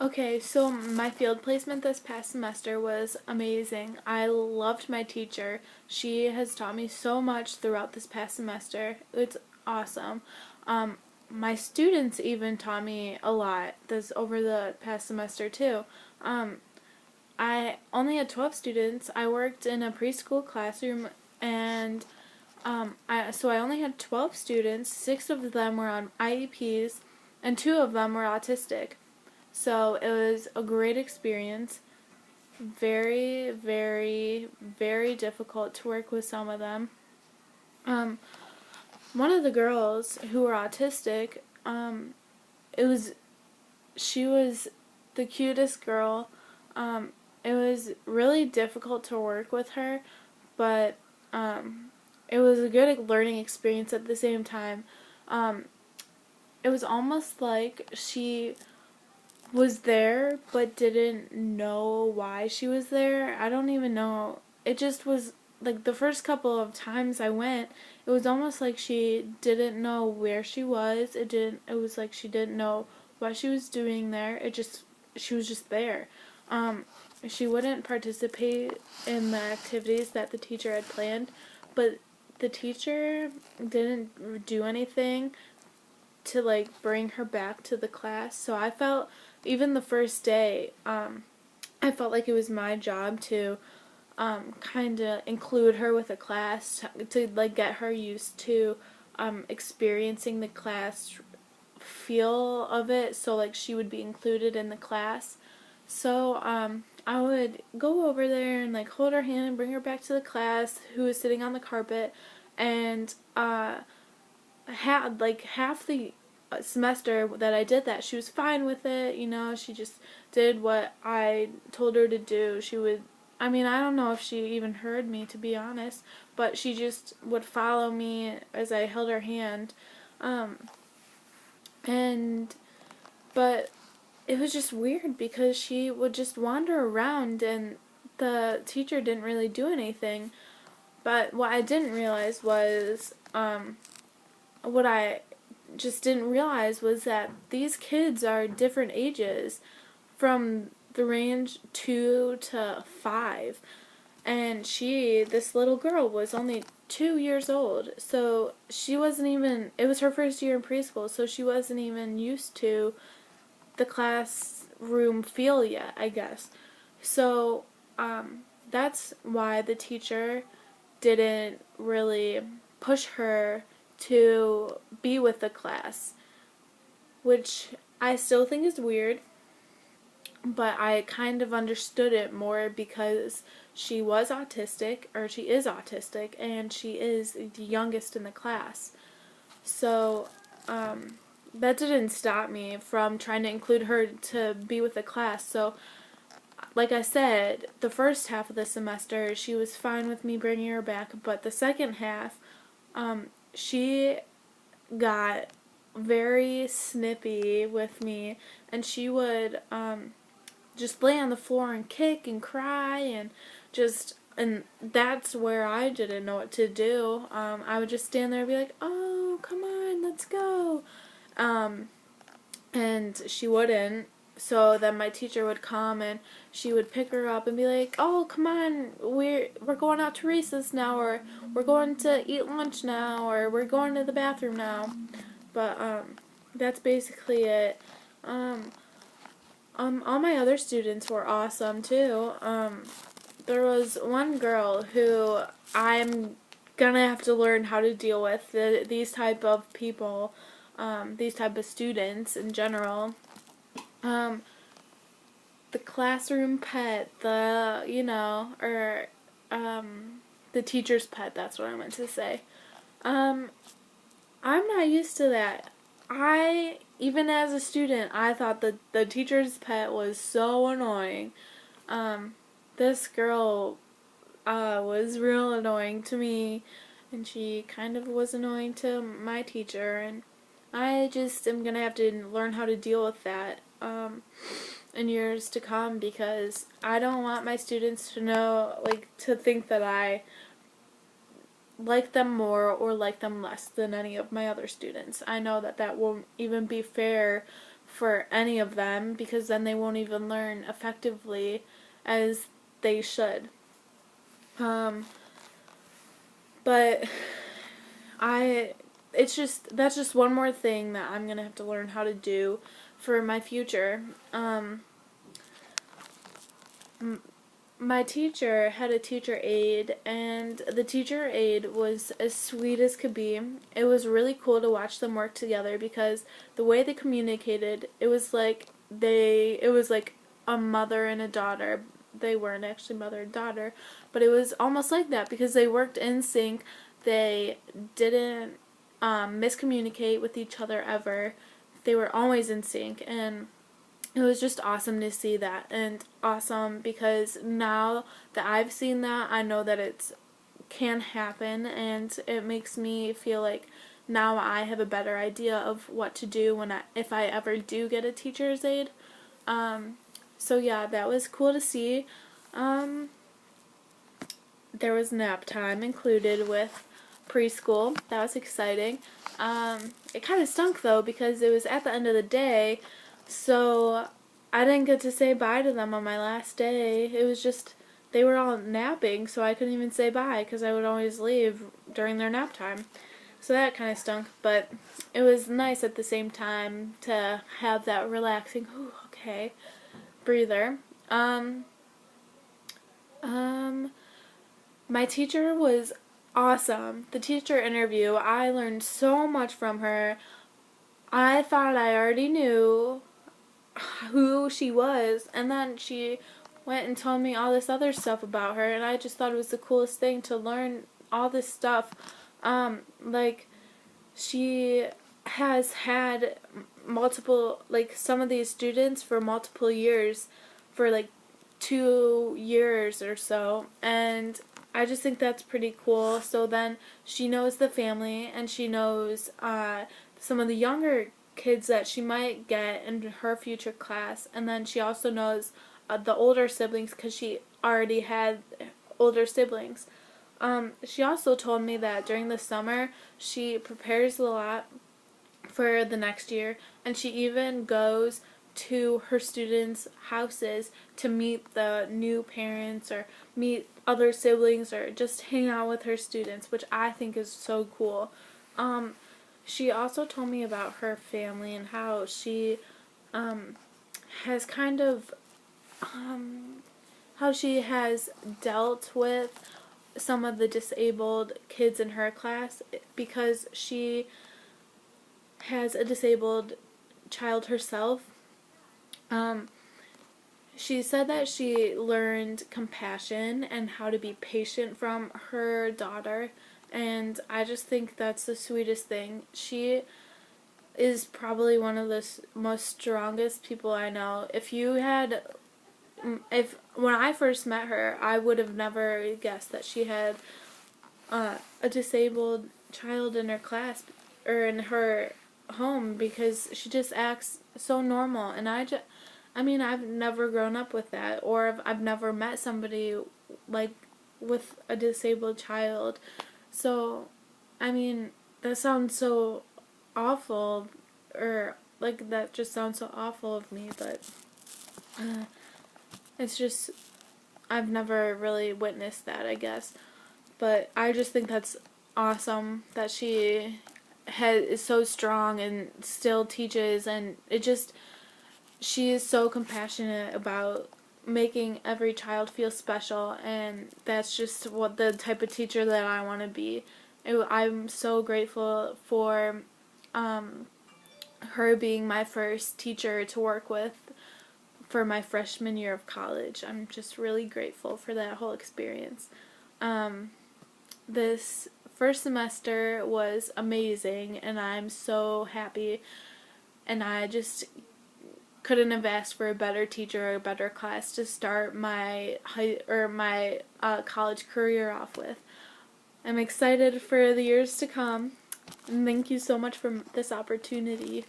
Okay, so my field placement this past semester was amazing. I loved my teacher. She has taught me so much throughout this past semester. It's awesome. My students even taught me a lot this over the past semester too. Um, I only had 12 students. I worked in a preschool classroom and so I only had 12 students. 6 of them were on IEPs and 2 of them were autistic. So it was a great experience. Very, very, very difficult to work with some of them. Um, One of the girls who were autistic, it was she was the cutest girl. It was really difficult to work with her, but it was a good learning experience at the same time. Um, it was almost like she was there but didn't know why she was there. I don't even know. It just was like the first couple of times I went, it was almost like she didn't know where she was. It was like she didn't know what she was doing there. She was just there. Um she wouldn't participate in the activities that the teacher had planned, but the teacher didn't do anything to like bring her back to the class. So I felt even the first day, I felt like it was my job to kind of include her with a class to like get her used to experiencing the class feel of it. So like she would be included in the class. So I would go over there and like hold her hand and bring her back to the class who was sitting on the carpet, and had like half the semester that I did that, she was fine with it. She just did what I told her to do. I mean, I don't know if she even heard me, to be honest, but she just would follow me as I held her hand. Um, and, but it was just weird because she would just wander around and the teacher didn't really do anything. But what I didn't realize was, what I just didn't realize was that these kids are different ages, from the range 2 to 5. And this little girl, was only 2 years old. So she wasn't even, it was her first year in preschool, so she wasn't even used to the classroom feel yet, I guess. So that's why the teacher didn't really push her to be with the class, which I still think is weird, but I kind of understood it more because she was autistic, or she is autistic, and she is the youngest in the class. So, that didn't stop me from trying to include her to be with the class. So, like I said, the first half of the semester, she was fine with me bringing her back, but the second half, she got very snippy with me, and she would just lay on the floor and kick and cry and that's where I didn't know what to do. I would just stand there and be like, "Oh, come on, let's go," um, and she wouldn't. So then my teacher would come and she would pick her up and be like, "Oh, come on, we're going out to recess now, or we're going to eat lunch now, or we're going to the bathroom now." But that's basically it. Um, all my other students were awesome too. There was one girl who I'm gonna have to learn how to deal with these type of people, these type of students in general. Um, the classroom pet, or the teacher's pet. That's what I meant to say. Um, I'm not used to that. Even as a student, I thought that the teacher's pet was so annoying. Um, this girl was real annoying to me, and she kind of was annoying to my teacher, and I just am gonna have to learn how to deal with that in years to come, because I don't want my students to to think that I like them more or like them less than any of my other students. I know that that won't even be fair for any of them, because then they won't even learn effectively as they should. But that's just one more thing that I'm gonna have to learn how to do for my future. My teacher had a teacher aide, and the teacher aide was as sweet as could be. It was really cool to watch them work together because the way they communicated, it was like a mother and a daughter. They weren't actually mother and daughter, but it was almost like that because they worked in sync. They didn't miscommunicate with each other ever. They were always in sync, and it was just awesome to see that, and awesome because now that I've seen that, I know that it can happen, and it makes me feel like now I have a better idea of what to do if I ever do get a teacher's aide. So yeah, that was cool to see. There was nap time included with preschool. That was exciting. It kind of stunk though because it was at the end of the day, so I didn't get to say bye to them on my last day. It was just, they were all napping, so I couldn't even say bye because I would always leave during their nap time. So that kind of stunk, but it was nice at the same time to have that relaxing, ooh, okay, breather. My teacher was awesome. The teacher interview, I learned so much from her. I thought I already knew who she was, and then she went and told me all this other stuff about her, and I just thought it was the coolest thing to learn all this stuff. Like, she has had multiple, like, some of these students for multiple years, for like 2 years or so, and I just think that's pretty cool. So then she knows the family, and she knows some of the younger kids that she might get in her future class, and then she also knows the older siblings because she already had older siblings. She also told me that during the summer she prepares a lot for the next year, and she even goes to her students' houses to meet the new parents or meet other siblings or just hang out with her students, which I think is so cool. She also told me about her family and how she has kind of how she has dealt with some of the disabled kids in her class because she has a disabled child herself. She said that she learned compassion and how to be patient from her daughter, and I just think that's the sweetest thing. She is probably one of the most strongest people I know. When I first met her, I would have never guessed that she had a disabled child in her class or in her home because she just acts so normal, and I mean, I've never grown up with that, or I've never met somebody like with a disabled child. So, I mean, that sounds so awful, or like that just sounds so awful of me, but it's just, I've never really witnessed that, I guess. But I just think that's awesome that she is so strong and still teaches, and she is so compassionate about making every child feel special, and that's just what the type of teacher that I want to be. I'm so grateful for her being my first teacher to work with for my freshman year of college. I'm just really grateful for that whole experience. This first semester was amazing, and I'm so happy, and I just couldn't have asked for a better teacher or a better class to start my college career off with. I'm excited for the years to come, and thank you so much for this opportunity.